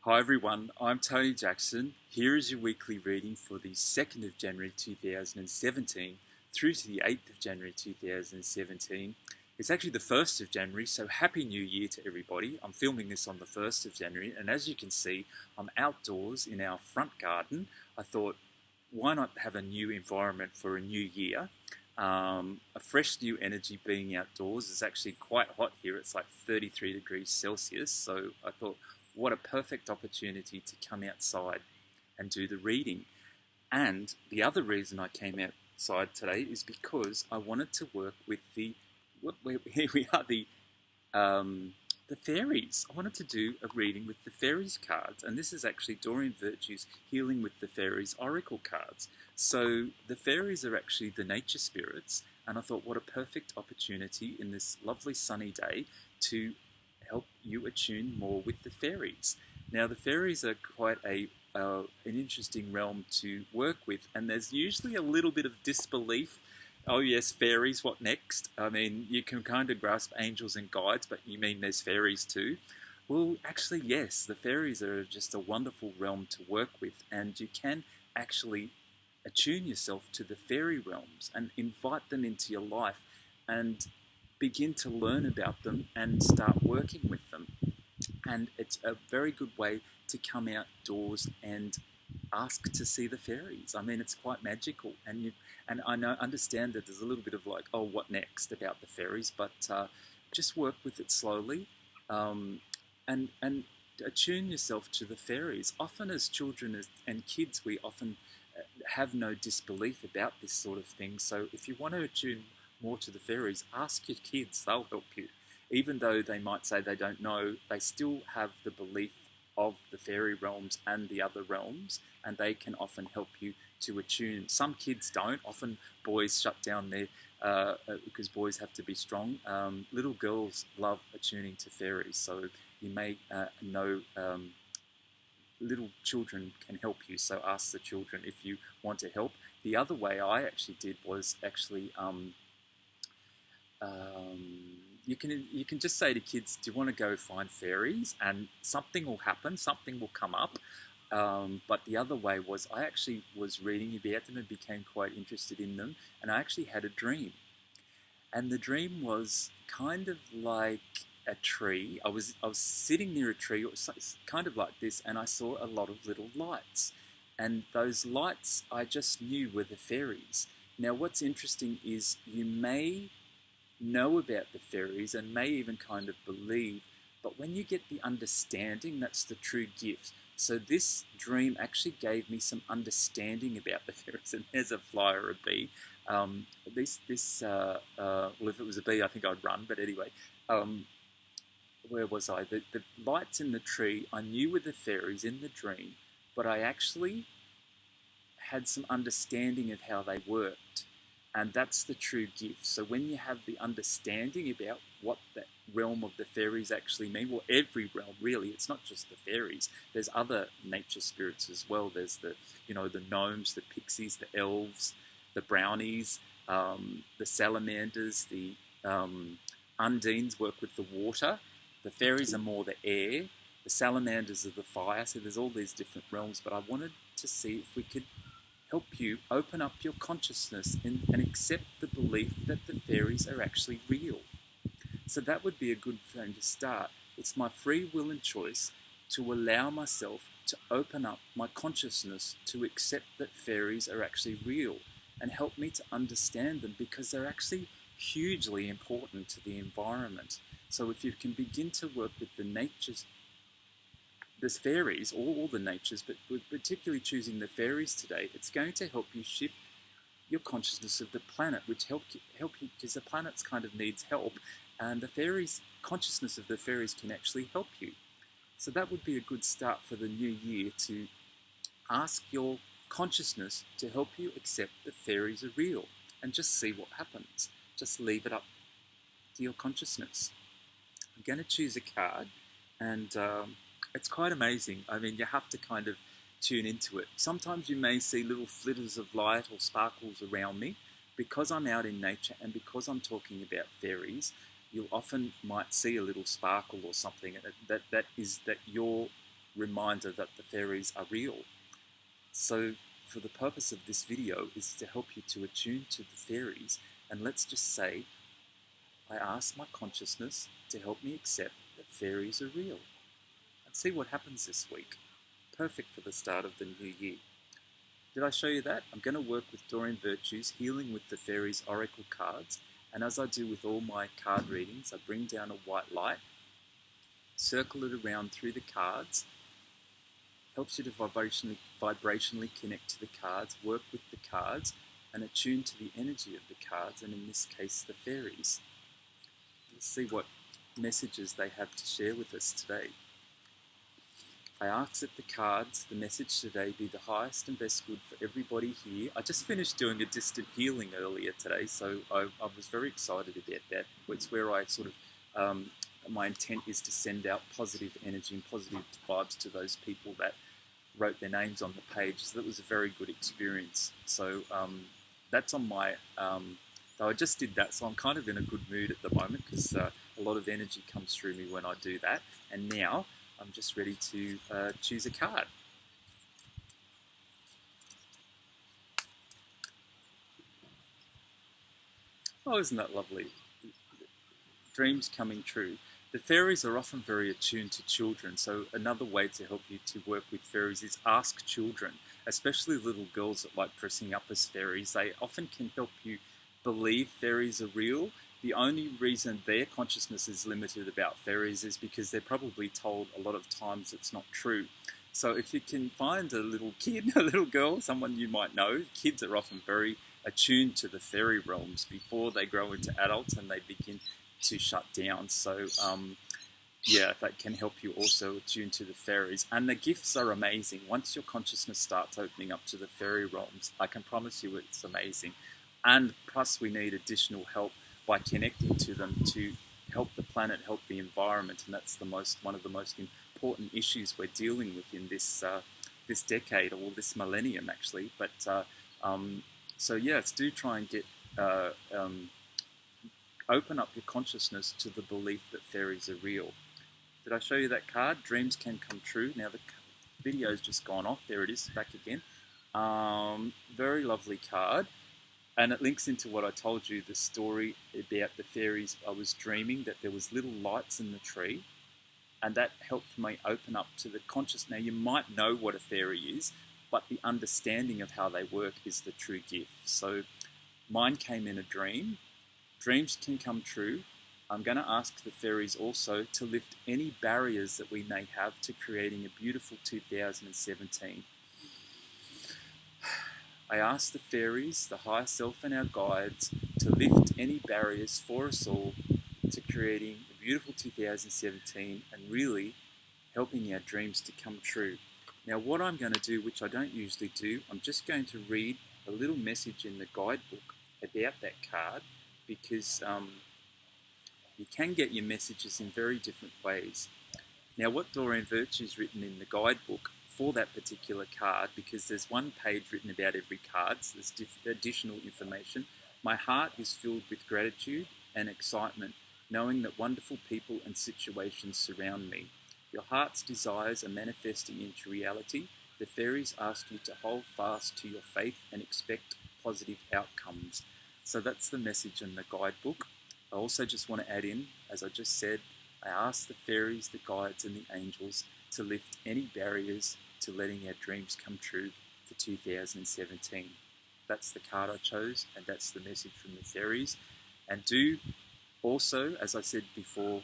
Hi everyone, I'm Tony Jackson. Here is your weekly reading for the 2nd of January 2017 through to the 8th of January 2017. It's actually the 1st of January, so Happy New Year to everybody. I'm filming this on the 1st of January, and as you can see, I'm outdoors in our front garden. I thought, why not have a new environment for a new year? A fresh new energy being outdoors. Is actually quite hot here. It's like 33 degrees Celsius, so I thought, what a perfect opportunity to come outside and do the reading. And the other reason I came outside today is because I wanted to work with here we are, the fairies. I wanted to do a reading with the fairies cards, and this is actually Doreen Virtue's Healing with the Fairies Oracle cards. So the fairies are actually the nature spirits, and I thought what a perfect opportunity in this lovely sunny day to help you attune more with the fairies. Now the fairies are quite an interesting realm to work with, and there's usually a little bit of disbelief. Oh yes, fairies, what next? I mean, you can kind of grasp angels and guides, but you mean there's fairies too? Well, actually, yes, the fairies are just a wonderful realm to work with, and you can actually attune yourself to the fairy realms and invite them into your life and begin to learn about them and start working with them. And it's a very good way to come outdoors and ask to see the fairies. I mean, it's quite magical, and I understand that there's a little bit of like, oh, what next about the fairies, but just work with it slowly, and attune yourself to the fairies. Often, as children and kids, we often have no disbelief about this sort of thing. So, if you want to attune more to the fairies, ask your kids; they'll help you. Even though they might say they don't know, they still have the belief of the fairy realms and the other realms, and they can often help you to attune. Some kids don't. Often boys shut down their because boys have to be strong. Little girls love attuning to fairies, so you may know little children can help you. So ask the children if you want to help. The other way I actually did was actually you can just say to kids, do you want to go find fairies? And something will happen, something will come up. But the other way was I actually was reading about them and became quite interested in them. And I actually had a dream. And the dream was kind of like a tree. I was sitting near a tree, it was kind of like this, and I saw a lot of little lights. And those lights I just knew were the fairies. Now, what's interesting is you may know about the fairies and may even kind of believe, but when you get the understanding, that's the true gift. So this dream actually gave me some understanding about the fairies, and there's a fly or a bee. Well, if it was a bee, I think I'd run, but anyway, where was I? The lights in the tree, I knew were the fairies in the dream, but I actually had some understanding of how they worked. And that's the true gift. So when you have the understanding about what that realm of the fairies actually mean, well, every realm really, it's not just the fairies. There's other nature spirits as well. There's the gnomes, the pixies, the elves, the brownies, the salamanders, the undines work with the water. The fairies are more the air. The salamanders are the fire. So there's all these different realms. But I wanted to see if we could help you open up your consciousness and accept the belief that the fairies are actually real. So that would be a good thing to start. It's my free will and choice to allow myself to open up my consciousness to accept that fairies are actually real and help me to understand them, because they're actually hugely important to the environment. So if you can begin to work with there's fairies, all the natures, but we're particularly choosing the fairies today, it's going to help you shift your consciousness of the planet, which help you because the planet kind of needs help, and the fairies, consciousness of the fairies can actually help you. So that would be a good start for the new year, to ask your consciousness to help you accept that fairies are real, and just see what happens. Just leave it up to your consciousness. I'm going to choose a card, and it's quite amazing. I mean, you have to kind of tune into it. Sometimes you may see little flitters of light or sparkles around me. Because I'm out in nature and because I'm talking about fairies, you often might see a little sparkle or something that you're reminder that the fairies are real. So for the purpose of this video is to help you to attune to the fairies, and let's just say I ask my consciousness to help me accept that fairies are real and see what happens this week. Perfect for the start of the new year. Did I show you that? I'm going to work with Doreen Virtue's Healing with the Fairies Oracle cards, and as I do with all my card readings, I bring down a white light, circle it around through the cards, helps you to vibrationally connect to the cards, work with the cards, and attune to the energy of the cards, and in this case, the fairies. Let's see what messages they have to share with us today. I ask that the message today be the highest and best good for everybody here. I just finished doing a distant healing earlier today, so I was very excited about that. It's where I sort of, my intent is to send out positive energy and positive vibes to those people that wrote their names on the page. So that was a very good experience. So that's on my, so I just did that, so I'm kind of in a good mood at the moment because a lot of energy comes through me when I do that. And now I'm just ready to choose a card. Oh, isn't that lovely? Dreams coming true. The fairies are often very attuned to children, so another way to help you to work with fairies is ask children, especially little girls that like dressing up as fairies. They often can help you believe fairies are real. The only reason their consciousness is limited about fairies is because they're probably told a lot of times it's not true. So if you can find a little kid, a little girl, someone you might know, kids are often very attuned to the fairy realms before they grow into adults and they begin to shut down. So yeah, that can help you also attune to the fairies. And the gifts are amazing. Once your consciousness starts opening up to the fairy realms, I can promise you it's amazing. And plus we need additional help by connecting to them to help the planet, help the environment, and that's one of the most important issues we're dealing with in this this decade, or this millennium actually. But so yes, do try and get open up your consciousness to the belief that fairies are real. Did I show you that card? Dreams can come true. Now the video's just gone off. There it is, back again. Very lovely card. And it links into what I told you, the story about the fairies. I was dreaming that there was little lights in the tree, and that helped me open up to the conscious. Now, you might know what a fairy is, but the understanding of how they work is the true gift. So mine came in a dream. Dreams can come true. I'm going to ask the fairies also to lift any barriers that we may have to creating a beautiful 2017. I ask the fairies, the higher self and our guides, to lift any barriers for us all to creating a beautiful 2017 and really helping our dreams to come true. Now what I'm going to do, which I don't usually do, I'm just going to read a little message in the guidebook about that card, because you can get your messages in very different ways. Now what Doreen Virtue's written in the guidebook for that particular card, because there's one page written about every card, so there's additional information. My heart is filled with gratitude and excitement, knowing that wonderful people and situations surround me. Your heart's desires are manifesting into reality. The fairies ask you to hold fast to your faith and expect positive outcomes. So that's the message in the guidebook. I also just want to add in, as I just said, I ask the fairies, the guides and the angels to lift any barriers to letting our dreams come true for 2017. That's the card I chose, and that's the message from the fairies. And do also, as I said before,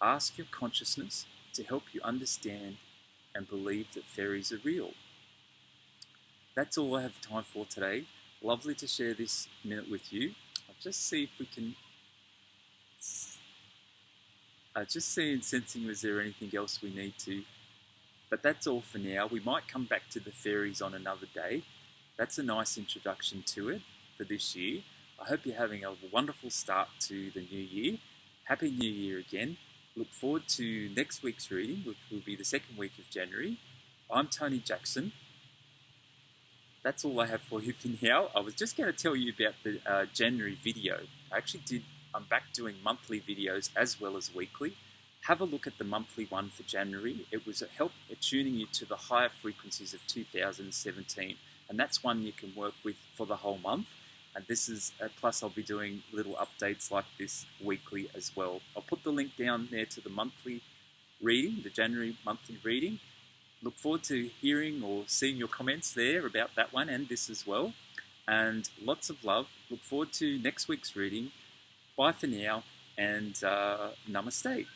ask your consciousness to help you understand and believe that fairies are real. That's all I have time for today. Lovely to share this minute with you. I'll just see if we can... just see and sensing, was there anything else we need to... But that's all for now. We might come back to the fairies on another day. That's a nice introduction to it for this year. I hope you're having a wonderful start to the new year. Happy New Year again. Look forward to next week's reading, which will be the second week of January. I'm Tony Jackson. That's all I have for you for now. I was just going to tell you about the January video. I'm back doing monthly videos as well as weekly. have a look at the monthly one for January. It was a help attuning you to the higher frequencies of 2017, and that's one you can work with for the whole month. And this is, plus I'll be doing little updates like this weekly as well. I'll put the link down there to the monthly reading, the January monthly reading. Look forward to hearing or seeing your comments there about that one and this as well. And lots of love. Look forward to next week's reading. Bye for now, and namaste.